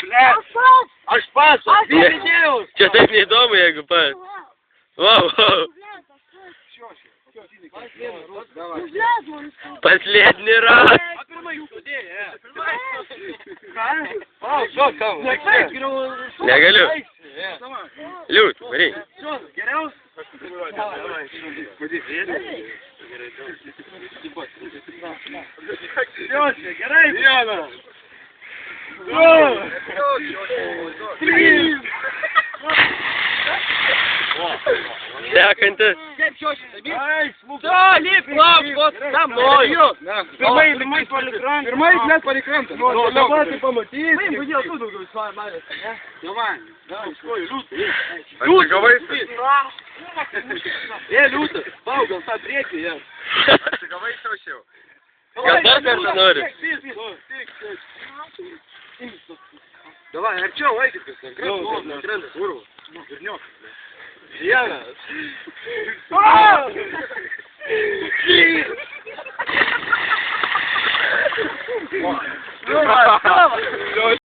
ble. Aš pats, vidėjau. Čia taip neįdomu, jeigu pats. Wow, wow. Последний раз. Negaliu. Liūt, varyk. Gerai, vienas. Trys. Sekantis. Liep, lauk, tam noriu. Pirmai palikrantą. Pirmai mes palikrantą. Dabar tai pamatysi. Kodėl tu daugiau visai manęs, ne? Liūtas. Liūtas. Pau, gal tą priekį, jie. Atsigavai sausiau. Gal dar kartą nori? Davai, arčiau eikit, kas krenta, urvas. Vienas.